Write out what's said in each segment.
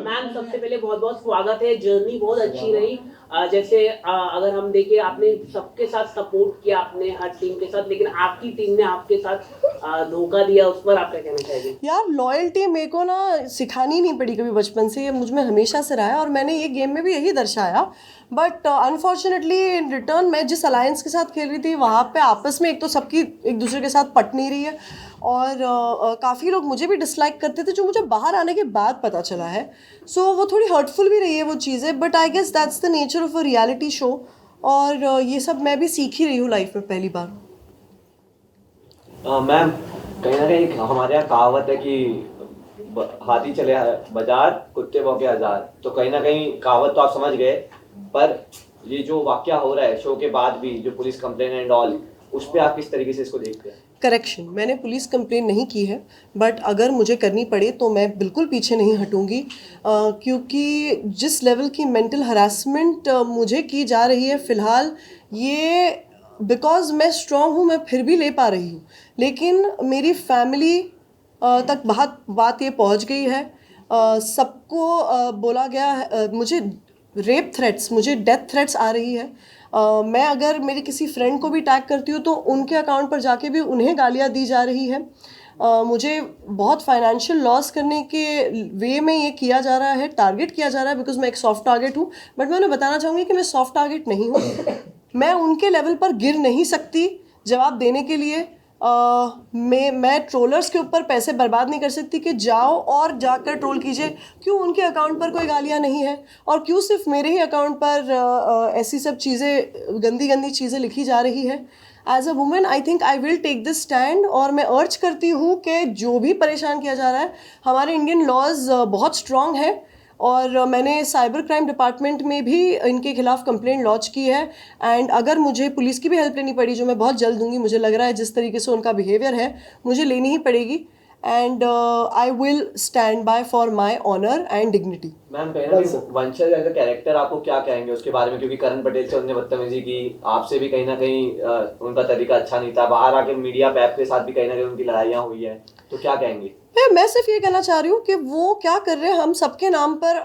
Ma'am सबसे पहले बहुत बहुत स्वागत है। जर्नी बहुत अच्छी रही। जैसे अगर हम देखें, आपने सबके साथ सपोर्ट किया, आपने हर टीम के साथ, लेकिन आपकी टीम ने आपके साथ धोखा दिया, उस पर आप क्या कहना चाहेंगे? यार लॉयल्टी मेरे को ना सिखानी नहीं पड़ी कभी बचपन से, ये मुझ में हमेशा से रहा है और मैंने ये गेम में भी यही दर्शाया। बट अनफॉर्चुनेटली इन रिटर्न मैं जिस अलायंस के साथ खेल रही थी वहाँ पे आपस में एक तो सबकी एक दूसरे के साथ पट नहीं रही है और काफ़ी लोग मुझे भी डिसलाइक करते थे, जो मुझे बाहर आने के बाद पता चला है। सो वो थोड़ी हर्टफुल भी रही है वो चीज़ें, but I guess that's the nature of a reality show. और ये सब मैं भी सीख ही रही हूँ लाइफ में पहली बार। मैम, कहीं ना कहीं हमारे यहाँ कहावत है कि हाथी चले बाजार, कुत्ते भौंके हजार। तो कहीं ना कहीं कहावत तो आप समझ गए, पर ये जो वाकया हो रहा है शो के बाद भी, जो पुलिस कंप्लेन एंड ऑल, उस पर आप किस तरीके से इसको देखते हैं? करेक्शन, मैंने पुलिस कंप्लेन नहीं की है, बट अगर मुझे करनी पड़े तो मैं बिल्कुल पीछे नहीं हटूंगी, क्योंकि जिस लेवल की मेंटल हरासमेंट मुझे की जा रही है फ़िलहाल, ये बिकॉज मैं स्ट्रांग हूँ मैं फिर भी ले पा रही हूँ, लेकिन मेरी फैमिली तक बात ये पहुँच गई है। सबको बोला गया है, मुझे रेप थ्रेट्स, मुझे डेथ थ्रेट्स आ रही है। मैं अगर मेरी किसी फ्रेंड को भी टैग करती हूँ तो उनके अकाउंट पर जाके भी उन्हें गालियाँ दी जा रही है। मुझे बहुत फाइनेंशियल लॉस करने के वे में ये किया जा रहा है, टारगेट किया जा रहा है, बिकॉज मैं एक सॉफ्ट टारगेट हूँ। बट मैं उन्हें बताना चाहूँगी कि मैं सॉफ्ट टारगेट नहीं हूँ। मैं उनके लेवल पर गिर नहीं सकती जवाब देने के लिए। मैं ट्रोलर्स के ऊपर पैसे बर्बाद नहीं कर सकती कि जाओ और जाकर ट्रोल कीजिए। क्यों उनके अकाउंट पर कोई गालियाँ नहीं है, और क्यों सिर्फ मेरे ही अकाउंट पर ऐसी सब चीज़ें, गंदी गंदी चीज़ें लिखी जा रही है। As a women I think I will take this stand, और मैं अर्ज करती हूँ कि जो भी परेशान किया जा रहा है, हमारे इंडियन लॉज बहुत स्ट्रॉन्ग है, और मैंने साइबर क्राइम डिपार्टमेंट में भी इनके खिलाफ कंप्लेंट लॉन्च की है। एंड अगर मुझे पुलिस की भी हेल्प लेनी पड़ी, जो मैं बहुत जल्द दूंगी, मुझे लग रहा है जिस तरीके से उनका बिहेवियर है मुझे लेनी ही पड़ेगी। And I will stand by for my honour and dignity. Ma'am, कहीं ना कहीं वंशज एज अ कैरेक्टर आपको क्या कहेंगे उसके बारे में? क्योंकि करण पटेल से उन्होंने बदतमीजी की, आपसे भी कहीं ना कहीं उनका तरीका अच्छा नहीं था, बाहर आके मीडिया पैप के साथ भी कहीं ना कहीं उनकी लड़ाइयाँ हुई है, तो क्या कहेंगे? मैं सिर्फ ये कहना चाह रही हूँ कि वो क्या कर रहे हैं, हम सबके नाम पर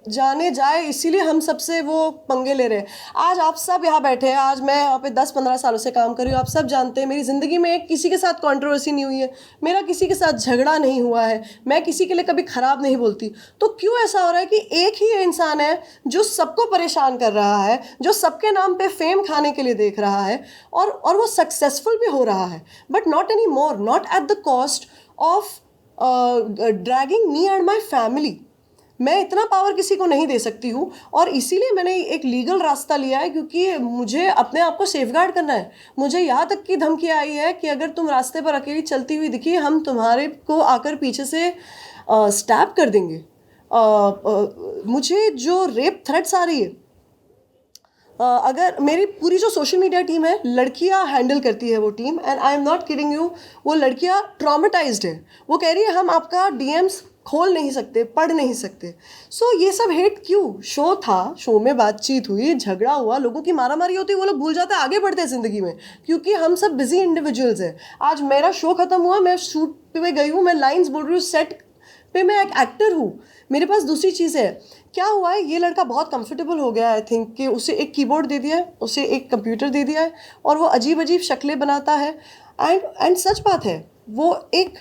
जाने जाए इसीलिए हम सबसे वो पंगे ले रहे हैं। आज आप सब यहाँ बैठे हैं, आज मैं यहाँ पे 10-15 सालों से काम कर रही हूँ, आप सब जानते हैं मेरी ज़िंदगी में किसी के साथ कंट्रोवर्सी नहीं हुई है, मेरा किसी के साथ झगड़ा नहीं हुआ है, मैं किसी के लिए कभी ख़राब नहीं बोलती। तो क्यों ऐसा हो रहा है कि एक ही इंसान है जो सबको परेशान कर रहा है, जो सबके नाम पे फेम खाने के लिए देख रहा है, और वो सक्सेसफुल भी हो रहा है, but not any more, not at the cost of dragging me and my family. मैं इतना पावर किसी को नहीं दे सकती हूँ, और इसीलिए मैंने एक लीगल रास्ता लिया है, क्योंकि मुझे अपने आप को सेफगार्ड करना है। मुझे यहाँ तक की धमकी आई है कि अगर तुम रास्ते पर अकेली चलती हुई दिखी, हम तुम्हारे को आकर पीछे से स्टैप कर देंगे। मुझे जो रेप थ्रेट्स आ रही है, अगर मेरी पूरी जो सोशल मीडिया टीम है, लड़कियां हैंडल करती है वो team, and I am not kidding you, वो लड़कियां ट्रॉमेटाइज्ड है। वो कह रही है हम आपका डीएम्स खोल नहीं सकते, पढ़ नहीं सकते। सो ये सब हेट क्यों? शो था, शो में बातचीत हुई, झगड़ा हुआ, लोगों की मारामारी होती, वो लोग भूल जाते हैं, आगे बढ़ते हैं ज़िंदगी में, क्योंकि हम सब बिजी इंडिविजुअल्स हैं। आज मेरा शो ख़त्म हुआ, मैं शूट पे गई हूँ, मैं लाइन्स बोल रही हूँ, सेट पे मैं एक एक्टर हूँ, मेरे पास दूसरी चीज़ है। क्या हुआ है, ये लड़का बहुत कंफर्टेबल हो गया है, आई थिंक, कि उसे एक कीबोर्ड दे दिया है, उसे एक कंप्यूटर दे दिया है, और वो अजीब अजीब शक्लें बनाता है। एंड सच बात है, वो एक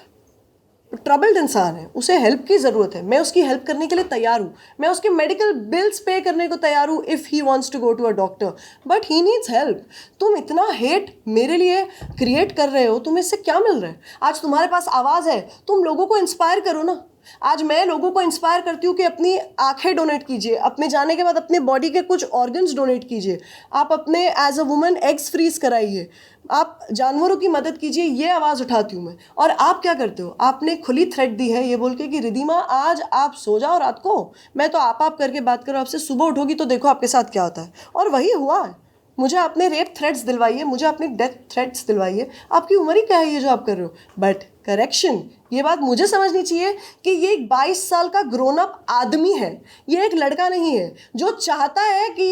ट्रबल्ड इंसान है, उसे हेल्प की ज़रूरत है, मैं उसकी हेल्प करने के लिए तैयार हूँ, मैं उसके मेडिकल बिल्स पे करने को तैयार हूँ if he wants to go to a doctor, but he needs help. तुम इतना हेट मेरे लिए क्रिएट कर रहे हो, तुम्हें इससे क्या मिल रहा है? आज तुम्हारे पास आवाज़ है, तुम लोगों को इंस्पायर करो ना। आज मैं लोगों को इंस्पायर करती हूँ कि अपनी आंखें डोनेट कीजिए, अपने जाने के बाद अपने बॉडी के कुछ ऑर्गन्स डोनेट कीजिए, आप अपने as a woman eggs freeze कराइए, आप जानवरों की मदद कीजिए, ये आवाज़ उठाती हूँ मैं। और आप क्या करते हो? आपने खुली थ्रेट दी है ये बोल के कि रिधिमा आज आप सो जाओ रात को, मैं तो आप करके बात करो आपसे, सुबह उठोगी तो देखो आपके साथ क्या होता है। और वही हुआ है, मुझे आपने रेप थ्रेट्स दिलवाई है, मुझे आपने डेथ थ्रेट्स दिलवाई है। आपकी उम्र ही क्या है ये जो आप कर रहे हो? बट करेक्शन, ये बात मुझे समझनी चाहिए कि ये एक 22 साल का ग्रोन अप आदमी है, ये एक लड़का नहीं है जो चाहता है कि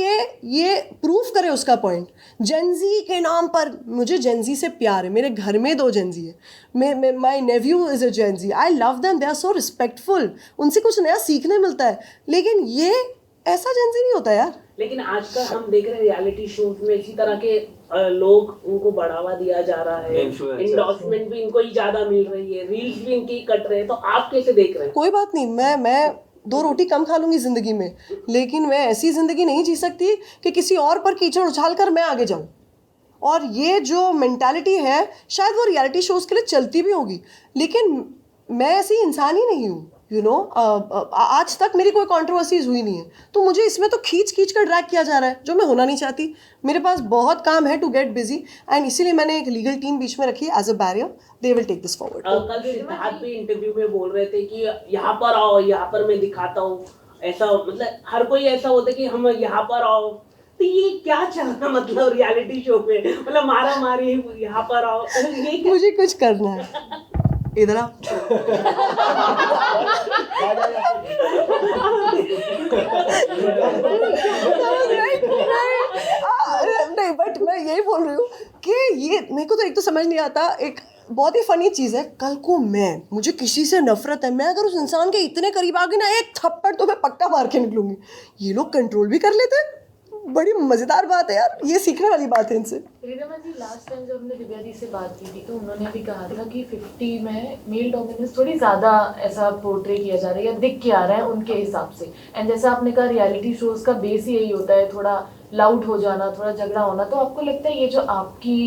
ये प्रूफ करे उसका पॉइंट जेंजी के नाम पर। मुझे जेंजी से प्यार है, मेरे घर में 2 जेंजी है, my nephew is a Gen Z, I love them, they are so respectful, उनसे कुछ नया सीखने मिलता है। लेकिन ये ऐसा जेंजी नहीं होता यार। लेकिन आजकल हम देख रहे हैं रियलिटी शोज में इसी तरह के लोग, उनको बढ़ावा दिया जा रहा है, Influencers. इंडोर्समेंट भी इनको ही ज्यादा मिल रही है, रील्स भी इनकी कट रहे हैं, तो आप कैसे देख रहे हैं? कोई बात नहीं, मैं 2 रोटी कम खा लूंगी ज़िंदगी में, लेकिन मैं ऐसी ज़िंदगी नहीं जी सकती कि किसी और पर कीचड़ उछाल कर मैं आगे जाऊं। और ये जो मेंटालिटी है शायद वो रियलिटी शोज़ के लिए चलती भी होगी, लेकिन मैं ऐसी इंसान ही नहीं हूँ, यू नो। आज तक मेरी कोई कंट्रोवर्सीज हुई नहीं है, तो मुझे इसमें तो खींच खींच कर ड्रैग किया जा रहा है जो मैं होना नहीं चाहती। मेरे पास बहुत काम है टू गेट बिजी, एंड इसीलिए मैंने एक लीगल टीम बीच में रखी है as a barrier, they will take this forward. कल सिद्धार्थ भी इंटरव्यू में बोल रहे थे कि यहाँ पर आओ, यहाँ पर मैं दिखाता हूँ, ऐसा मतलब हर कोई ऐसा होता है कि हम यहाँ पर आओ, तो ये क्या चल रहा मतलब रियलिटी शो पे, मतलब मारा मारी यहाँ पर आओ, ये क्या? मुझे कुछ करना है, इधर आ। नहीं, बट मैं यही बोल रही हूँ कि ये मेरे को तो एक तो समझ नहीं आता, एक बहुत ही फनी चीज़ है, कल को मुझे किसी से नफरत है, मैं अगर उस इंसान के इतने करीब आ गई ना, एक थप्पड़ तो मैं पक्का मार के निकलूंगी। ये लोग कंट्रोल भी कर लेते हैं, बड़ी मज़ेदार बात है यार, ये सीखने वाली बात है इनसे। रिदमा जी, लास्ट टाइम जब हमने दिव्या जी से बात की थी तो उन्होंने भी कहा था कि 50 में मेल डोमिनेंस थोड़ी ज़्यादा ऐसा पोर्ट्रे किया जा रहा है या दिख के आ रहा है उनके हिसाब से। एंड जैसा आपने कहा रियलिटी शोज़ का बेस ही यही होता है, थोड़ा लाउड हो जाना, थोड़ा झगड़ा होना। तो आपको लगता है ये जो आपकी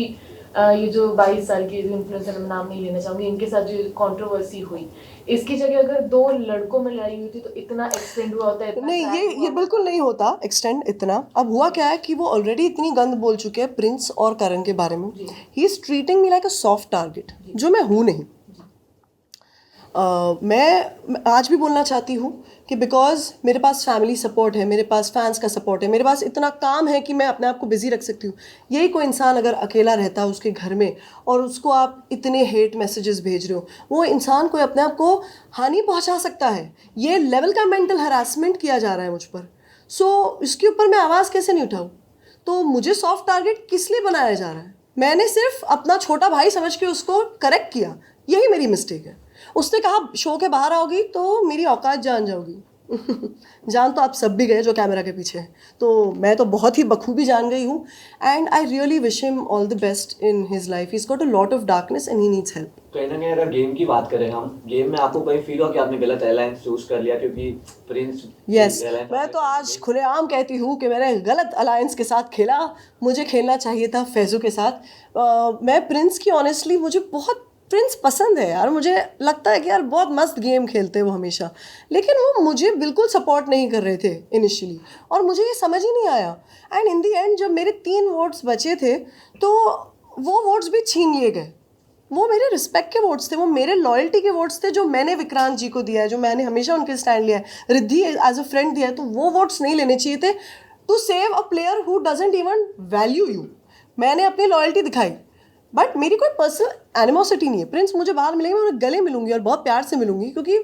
ये जो 22 साल की जो इन्फ्लुएंसर, मैं नाम नहीं लेना चाहूँगी, इनके साथ जो कंट्रोवर्सी हुई, इसकी जगह अगर 2 लड़कों में लड़ाई हुई थी तो इतना एक्सटेंड हुआ होता है? नहीं, ये बिल्कुल नहीं होता एक्सटेंड इतना। अब हुआ क्या है कि वो ऑलरेडी इतनी गंद बोल चुके हैं प्रिंस और करण के बारे में। He is treating me like a soft target, जो मैं हूँ नहीं। मैं आज भी बोलना चाहती हूँ कि बिकॉज मेरे पास फैमिली सपोर्ट है, मेरे पास फैंस का सपोर्ट है, मेरे पास इतना काम है कि मैं अपने आप को बिजी रख सकती हूँ। यही कोई इंसान अगर अकेला रहता है उसके घर में और उसको आप इतने हेट मैसेजेस भेज रहे हो, वो इंसान को अपने आप को हानि पहुँचा सकता है। ये लेवल का मेंटल हरासमेंट किया जा रहा है मुझ पर। सो इसके ऊपर मैं आवाज़ कैसे नहीं उठाऊँ? तो मुझे सॉफ्ट टारगेट किस लिए बनाया जा रहा है? मैंने सिर्फ अपना छोटा भाई समझ के उसको करेक्ट किया, यही मेरी मिस्टेक है। उसने कहा शो के बाहर आओगी तो मेरी औकात जान जाओगी। जान तो आप सब भी गए जो कैमरा के पीछे हैं, तो मैं तो बहुत ही बखूबी जान गई हूँ। And I really wish him all the best in his life. He is got a lot of darkness and he needs help. कहीं ना कहीं अगर गेम की बात करें हम, गेम में आपको कहीं फील हो कि आपने गलत एलायंस चूज कर लिया क्योंकि प्रिंस? यस, मैं तो आज खुलेआम कहती हूँ कि मैंने गलत अलायंस के साथ खेला। मुझे खेलना चाहिए था फैज़ू के साथ। मैं प्रिंस की ऑनेस्टली, मुझे बहुत प्रिंस पसंद है यार। मुझे लगता है कि यार बहुत मस्त गेम खेलते हैं वो हमेशा, लेकिन वो मुझे बिल्कुल सपोर्ट नहीं कर रहे थे इनिशियली, और मुझे ये समझ ही नहीं आया। एंड इन दी एंड जब मेरे 3 वोट्स बचे थे तो वो वोट्स भी छीन लिए गए। वो मेरे रिस्पेक्ट के वोट्स थे, वो मेरे लॉयल्टी के वोट्स थे, जो मैंने विक्रांत जी को दिया है, जो मैंने हमेशा उनके स्टैंड लिया है, रिद्धि एज अ फ्रेंड दिया है। तो वो वोट्स नहीं लेने चाहिए थे to save a player who doesn't even value you. मैंने अपनी लॉयल्टी दिखाई, बट मेरी कोई पर्सनल एनिमोसिटी नहीं है। प्रिंस मुझे बाहर मिलेंगे, मैं उन्हें गले मिलूंगी और बहुत प्यार से मिलूंगी, क्योंकि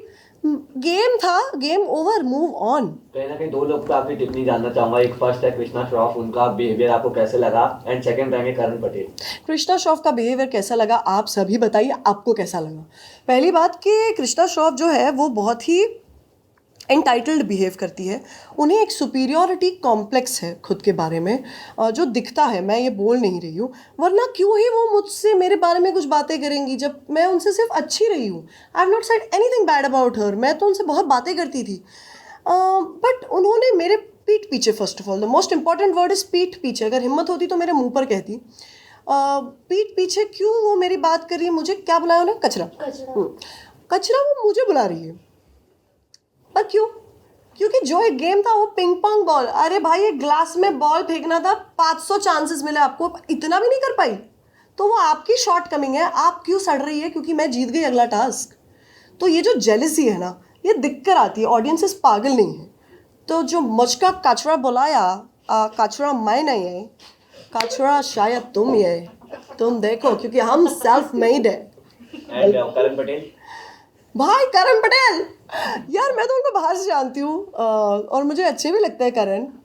गेम था, गेम ओवर, मूव ऑन। कहीं ना कहीं 2 लोग का आपकी टिप्पणी जानना चाहूंगा। एक फर्स्ट है कृष्णा श्रॉफ, उनका बिहेवियर आपको कैसे लगा? एंड सेकंड रहेंगे करण पटेल। कृष्णा श्रॉफ का बिहेवियर कैसा लगा, आप सभी बताइए आपको कैसा लगा। पहली बात कि कृष्णा श्रॉफ जो है वो बहुत ही एंटाइटल्ड बिहेव करती है। उन्हें एक सुपीरियॉरिटी कॉम्प्लेक्स है खुद के बारे में, जो दिखता है। मैं ये बोल नहीं रही हूँ, वरना क्यों ही वो मुझसे मेरे बारे में कुछ बातें करेंगी जब मैं उनसे सिर्फ अच्छी रही हूँ। I have not said anything bad about her. मैं तो उनसे बहुत बातें करती थी, बट उन्होंने मेरे पीठ पीछे, first of all the most important word is पीठ पीछे। अगर हिम्मत होती तो मेरे मुंह पर कहती। पीठ पीछे क्यों वो मेरी बात कर रही है? मुझे क्या बुलाया उन्हें? कचरा। कचरा वो मुझे बुला रही है, पर क्यों? क्योंकि जो एक गेम था वो पिंग पोंग बॉल। अरे भाई, एक ग्लास में बॉल फेंकना था, 500 चांसेस मिले आपको, इतना भी नहीं कर पाई, तो वो आपकी शॉर्ट कमिंग है। आप क्यों सड़ रही है? क्योंकि मैं जीत गई अगला टास्क। तो ये जो जेलसी है ना, ये दिख कर आती है। ऑडियंसेस पागल नहीं है। तो जो मुझका कचरा बुलाया, कचरा मैं नहीं है, कचरा शायद तुम ही है। तुम देखो, क्योंकि हम सेल्फ मेड है। एंड करण पटेल। भाई करण पटेल, यार मैं तो उनको बाहर से जानती हूँ और मुझे अच्छे भी लगते हैं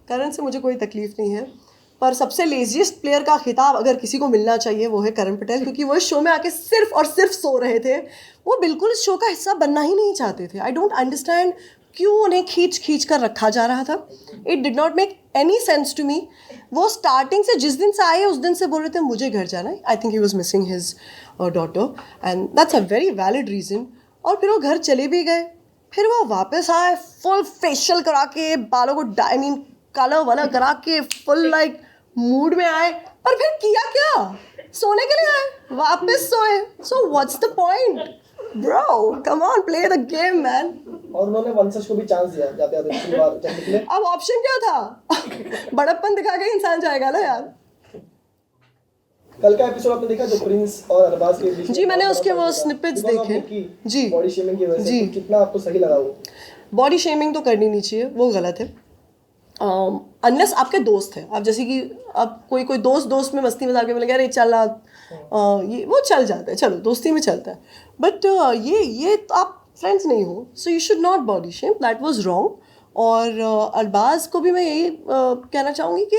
करण से मुझे कोई तकलीफ नहीं है। पर सबसे लेजीएस्ट प्लेयर का खिताब अगर किसी को मिलना चाहिए वो है करण पटेल, क्योंकि वो इस शो में आके सिर्फ और सिर्फ सो रहे थे। वो बिल्कुल इस शो का हिस्सा बनना ही नहीं चाहते थे। आई डोंट अंडरस्टैंड क्यों उन्हें खींच खींच कर रखा जा रहा था। It did not make any sense to me. वो स्टार्टिंग से जिस दिन से आए उस दिन से बोल रहे थे मुझे घर जाना है। I think he was missing his daughter and that's a very valid reason. और फिर वो घर चले भी गए, फिर वो वापस आए फुल फेशियल करा के, बालों को आई मीन कलर वलर करा के फुल लाइक मूड में आए, पर फिर किया क्या? सोने के लिए आए, वापस सोए। So what's the point bro? Come on, play the game man. और उन्होंने वंशज को भी चांस दिया जाते आते पिछली बार जब निकले। अब ऑप्शन क्या था? बड़प्पन दिखा के इंसान जाएगा ना यार। कल का एपिसोड आपने देखा जो प्रिंस और अरबाज के बीच में जी, मैंने बहुत उसके बड़ा वो fight था। snippets Because of देखे। निक्की, जी। बॉडी शेमिंग की वजह से जी। तो कितना आपको सही लगा वो? बॉडी शेमिंग तो करनी नहीं चाहिए, वो गलत है। अनलेस आपके दोस्त हैं, आप जैसे कि अब कोई दोस्त में मस्ती मजाक में बोलेंगे अरे चल ये वो चल जाता है, चलो दोस्ती में चलता है। बट ये तो आप फ्रेंड्स नहीं हो, so you should not body shame, that was wrong. और अरबाज को भी मैं यही कहना चाहूँगी कि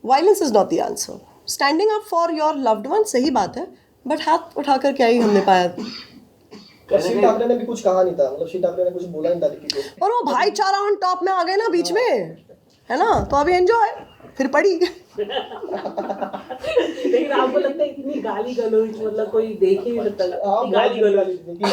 violence is not the answer. Standing up for your loved one सही बात है, बट हाथ उठाकर क्या ही हमने पाया। और श्री ठाकरे ने भी कुछ कहा नहीं था, मतलब श्री ठाकरे ने कुछ बोला नहीं था निक्की को। और वो भाईचारा ऑन टॉप में आ गए ना बीच में, है ना? तो अभी एंजॉय फिर पड़ी। लेकिन आपको लगता है इतनी गाली गलौज मतलब कोई देख ही नहीं सकता हाँ, गाली गलौज निक्की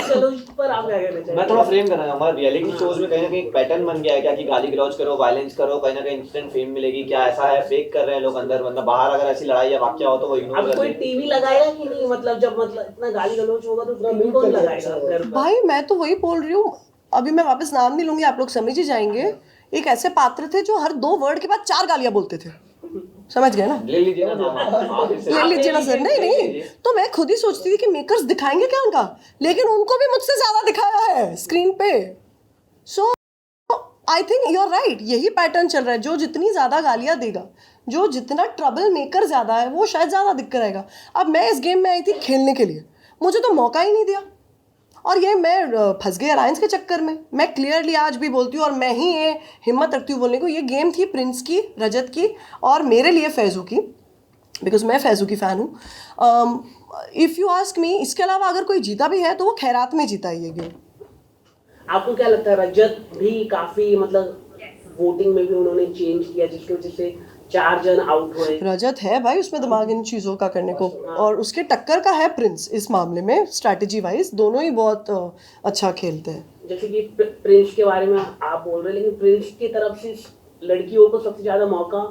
गलौज पर आप क्या कहना चाहिए? मैं थोड़ा फ्रेम करना चाहूंगा, रियलिटी शोज में कहीं ना कहीं एक पैटर्न बन गया है क्या कि गाली गलौज करो, वायलेंस करो, कहीं ना कहीं इंस्टेंट फेम मिलेगी, क्या ऐसा है? फेक कर रहे हैं लोग अंदर, मतलब बाहर अगर ऐसी लड़ाई या वाकया हो तो वो इग्नोर अब कर कोई देंगे। टीवी लगाएगा कि नहीं? मतलब जब मतलब इतना गाली गलौज होगा तो टीवी म्यूट कौन कर लगाएगा देगा। घर पर? भाई मैं तो वही बोल रही हूँ, अभी मैं वापस नाम नहीं लूंगी, आप लोग समझ ही जाएंगे। एक ऐसे पात्र थे जो हर 2 वर्ड के बाद 4 गालियां बोलते थे, समझ गए ना? ले लीजिए ना नाम आप इससे। ले लीजिए ना सर। नहीं, तो मैं खुद ही सोचती थी कि मेकर्स दिखाएंगे क्या उनका, लेकिन उनको भी मुझसे ज्यादा दिखाया है स्क्रीन पे। So I think you are right, यही पैटर्न चल रहा है। जो जितनी ज्यादा गालियां देगा, जो जितना ट्रबल मेकर ज्यादा है, वो शायद ज्यादा दिक्कत रहेगा। अब मैं इस गेम में आई थी खेलने के लिए, मुझे तो मौका ही नहीं दिया, और ये मैं फंस गई अलायंस के चक्कर में। मैं क्लियरली आज भी बोलती हूँ, और मैं ही ये हिम्मत रखती हूँ बोलने को, ये गेम थी प्रिंस की, रजत की, और मेरे लिए फैज़ू की, बिकॉज मैं फैज़ू की फ़ैन हूँ। इफ़ यू आस्क मी, इसके अलावा अगर कोई जीता भी है तो वो खैरात में जीता है ये गेम। आपको क्या लगता है रजत भी काफी मतलब वोटिंग में भी उन्होंने चेंज किया जिसकी वजह से 4 जन आउट हुए? रजत है भाई उसमें दिमाग इन चीज़ों का करने को, और उसके टक्कर का है प्रिंस इस मामले में। स्ट्रैटेजी वाइज दोनों ही बहुत अच्छा खेलते हैं। जैसे कि प्रिंस के बारे में आप बोल रहे हैं, लेकिन प्रिंस की तरफ से लड़कियों को सबसे ज्यादा मौका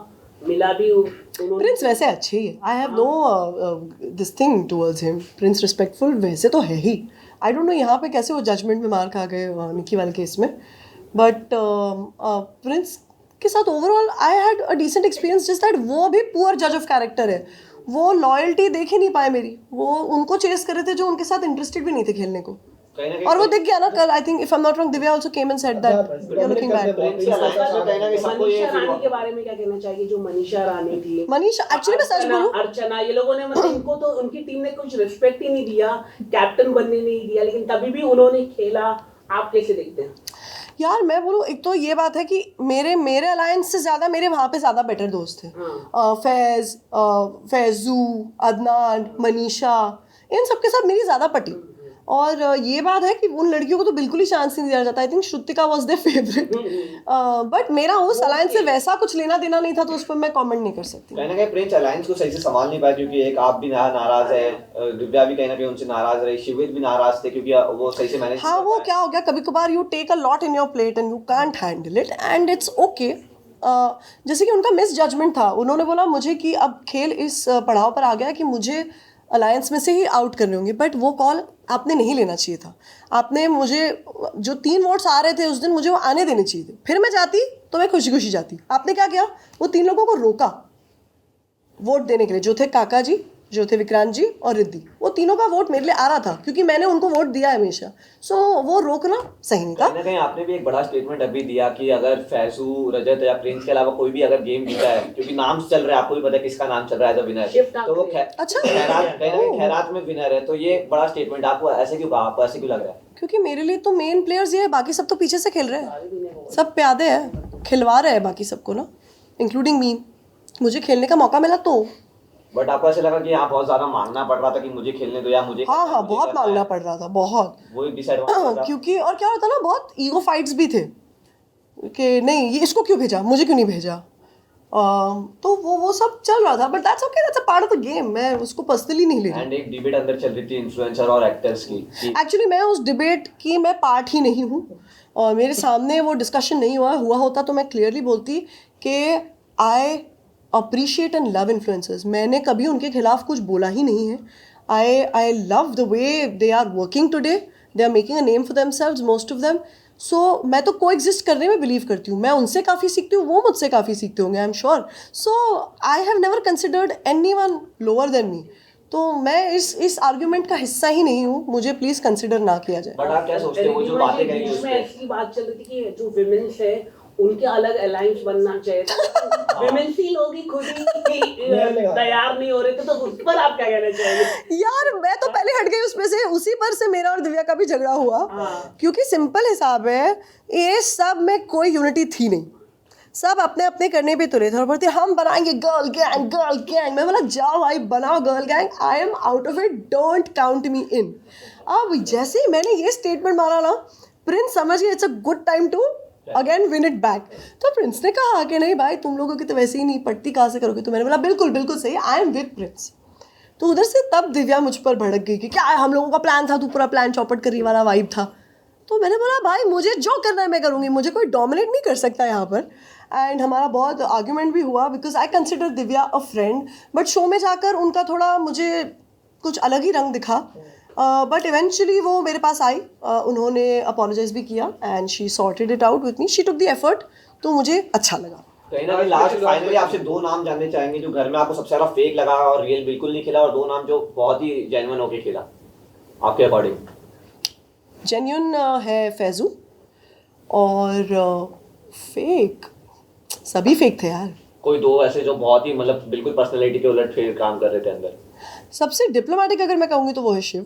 मिला भी उन्होंने। प्रिंस वैसे अच्छे ही है, I have no this thing towards him. Prince respectful वैसे तो है ही। आई डोंट नो यहाँ पे कैसे वो जजमेंट में मार खा गए निक्की वाले केस में, बट प्रिंस के साथ overall I had a decent experience. Just that वो भी पुअर जज ऑफ कैरेक्टर है, वो लॉयल्टी देख ही नहीं पाए मेरी। वो उनको चेस कर रहे थे जो उनके साथ इंटरेस्टेड भी नहीं थे खेलने को, कहीं ना और वो कहीं दिख गया ना कल। I think if I am not wrong, Divya also came and said that you are looking bad. Prince के अलायंस में कहीं ना कहीं सबको ये मनीषा feel रानी के बारे में क्या कहना चाहिए? जो मनीषा रानी थी, मनीषा, एक्चुअली मैं सच बोलूं, अर्चना, ये लोगों ने मतलब इनको तो उनकी टीम ने कुछ रिस्पेक्ट ही नहीं दिया, कैप्टन बनने नहीं दिया, लेकिन तभी भी उन्होंने खेला। आप कैसे देखते हैं? यार मैं बोलूँ, एक तो ये बात है कि मेरे अलायंस से ज़्यादा मेरे वहाँ पे ज़्यादा बेटर दोस्त थे। फैज़ू, अदनान, मनीषा, इन सबके साथ मेरी ज़्यादा पटी। और ये बात है कि उन लड़कियों को तो बिल्कुल ही चांस नहीं दिया जाता। I think Shrutika was their favourite, but मेरा उस अलायंस से वैसा कुछ लेना देना नहीं था, तो उस पर मैं कमेंट नहीं कर सकती। कहीं ना कहीं प्रिंस अलायंस को सही से संभाल नहीं पाया, क्योंकि एक आप भी नाराज है, दिव्या भी कहीं ना कहीं उनसे नाराज रही, शिविर भी नाराज थे क्योंकि वो सही से मैनेज। हाँ, वो क्या हो गया, कभी कभार you take a lot in your plate and you can't handle it, and it's okay. जैसे कि उनका मिस जजमेंट था, उन्होंने बोला मुझे कि अब खेल इस पड़ाव पर आ गया कि मुझे अलायंस में से ही आउट करने होंगे, बट वो कॉल आपने नहीं लेना चाहिए था। आपने मुझे जो 3 वोट्स आ रहे थे उस दिन, मुझे वो आने देने चाहिए थे, फिर मैं जाती तो मैं खुशी खुशी जाती। आपने क्या किया, वो 3 लोगों को रोका वोट देने के लिए, जो थे काका जी, जो थे विक्रांत जी और रिद्धि, वो तीनों का वोट मेरे लिए आ रहा था क्योंकि मैंने उनको वोट दिया है हमेशा। सो वो रोकना सही नहीं था। कहीं ना कहीं आपने भी एक बड़ा स्टेटमेंट अभी दिया कि अगर फैजू, रजत या प्रिंस के अलावा कोई भी अगर गेम जीता है, क्योंकि नाम चल रहा है, आपको भी पता है किसका नाम चल रहा है एज अ विनर, तो वो अच्छा। खैरात, कहीं ना कहीं खैरात में विनर है। तो ये बड़ा स्टेटमेंट आपको ऐसे क्यों कहा, आपको ऐसे क्यों लग रहा है? क्योंकि मेरे लिए तो मेन प्लेयर्स ये है, बाकी सब तो पीछे से खेल रहे हैं, सब प्यादे हैं, खिलवा रहे हैं बाकी सबको ना, इंक्लूडिंग मी। मुझे खेलने का मौका मिला तो। बट आपको ऐसे लगा कि यहाँ बहुत ज्यादा मांगना पड़ रहा था कि मुझे खेलने दो या मुझे, हाँ, बहुत मांगना पड़ रहा था, बहुत। वो एक डिसएडवांटेज था। क्योंकि और क्या होता ना, बहुत ईगो फाइट्स भी थे कि नहीं ये इसको क्यों भेजा, मुझे क्यों नहीं भेजा। तो वो सब चल रहा था, but that's okay, that's a part of the game. मैं उसको पर्सनली नहीं ले रही। एंड एक डिबेट अंदर चल रही थी इन्फ्लुएंसर और एक्टर्स की। एक्चुअली मैं उस डिबेट की मैं पार्ट ही नहीं हूँ, और मेरे सामने वो डिस्कशन नहीं हुआ होता तो मैं क्लियरली बोलती कि I appreciate and love influencers. मैंने कभी उनके खिलाफ कुछ बोला ही नहीं है। I love the way they are working today, they are making a name for themselves, most of them. So मैं तो को एग्जिस्ट करने में बिलीव करती हूँ। मैं उनसे काफ़ी सीखती हूँ, वो मुझसे काफ़ी सीखते होंगे, I am sure. So I have never considered anyone lower than me. तो मैं इस आर्ग्यूमेंट का हिस्सा ही नहीं हूँ, मुझे प्लीज़ कंसिडर ना किया जाए। बट आप क्या सोचते हो, वो जो बातें करेंगे उस में पे? ऐसी बात चल रही थी कि जो विमेंस है उनके अलग अलायंस बनना चाहिए था। विमेंस ही लोग ही खुद ही तैयार नहीं हो रहे थे, तो उस पर आप क्या कहना चाहेंगे? यार मैं तो पहले हट गई उसमें से, उसी पर से मेरा और दिव्या का भी झगड़ा हुआ। क्योंकि सिंपल हिसाब है, ये सब में कोई यूनिटी थी नहीं, सब अपने अपने करने पे तुले थे और बोलते हम बनाएंगे गर्ल गैंग, गर्ल गैंग। मैं बोला जाओ भाई बनाओ girl gang, I am out of it, don't count me in. अब जैसे ही मैंने ये स्टेटमेंट मारा ना, प्रिंस समझ गया it's a good time to again win it back. तो प्रिंस ने कहा कि नहीं भाई तुम लोगों की तो वैसे ही नहीं पट्टी, कहाँ से करोगे। तो मैंने बोला बिल्कुल बिल्कुल सही, आई एम विद प्रिंस। तो उधर से तब दिव्या मुझ पर भड़क गई कि क्या हम लोगों का प्लान था, तू पूरा प्लान चौपट करी वाला वाइब था। तो मैंने बोला भाई मुझे जो करना है मैं करूँगी, मुझे कोई डोमिनेट नहीं कर सकता यहाँ पर। एंड हमारा बहुत आर्ग्यूमेंट भी हुआ because I consider Divya a friend, but show में जाकर उनका थोड़ा मुझे कुछ अलग ही रंग दिखा। बट इवेंचुअली वो मेरे पास आई, उन्होंने अपोलोजाइज भी किया and she sorted it out with me, she took the effort. तो मुझे अच्छा लगा। कहीं ना कहीं लास्ट फाइनली आपसे दो नाम जानने चाहेंगे जो घर में आपको सबसे ज्यादा फेक लगा और रियल बिल्कुल नहीं खेला, और दो नाम जो बहुत ही जेन्युइन होके खेला आपके अकॉर्डिंग। जेन्युइन है फैजू, और फेक सभी फेक थे यार। कोई दो ऐसे जो बहुत ही मतलब बिल्कुल पर्सनालिटी के उलट फेर काम कर रहे थे अंदर? सबसे डिप्लोमेटिक अगर मैं कहूँगी तो वो है शिव।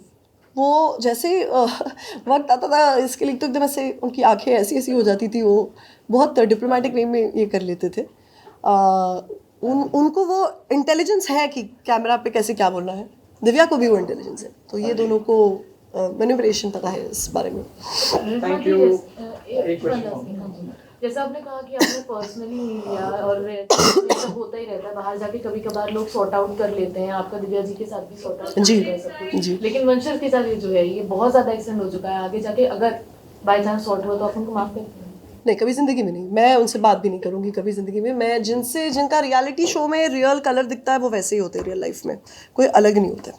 वो जैसे वक्त आता था इसके लिए तो एकदम ऐसे उनकी आंखें ऐसी ऐसी हो जाती थी, वो बहुत डिप्लोमेटिक वे में ये कर लेते थे। उनको वो इंटेलिजेंस है कि कैमरा पे कैसे क्या बोलना है, दिव्या को भी वो इंटेलिजेंस है। तो ये दोनों को मैनिपुलेशन पता है इस बारे में। Thank you. जैसा आपने कहा कि आपने पर्सनली नहीं लिया, और ये सब होता ही रहता है, बाहर जाके कभी कभार लोग सॉर्ट आउट कर लेते हैं, आपका दिव्या जी के साथ भी सॉर्ट आउट जी, है सब कुछ। जी। लेकिन वंशज के साथ ये जो है ये बहुत ज़्यादा एक्सटेंड हो चुका है, आगे जाके अगर बाई चांस सॉर्ट हुआ तो आप उनको माफ करते हैं? नहीं, कभी ज़िंदगी में नहीं, मैं उनसे बात भी नहीं करूँगी कभी ज़िंदगी में। मैं जिनका रियलिटी शो में रियल कलर दिखता है वो वैसे ही होते हैं रियल लाइफ में, कोई अलग नहीं होते।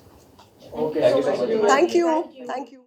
Thank you so much. Thank you.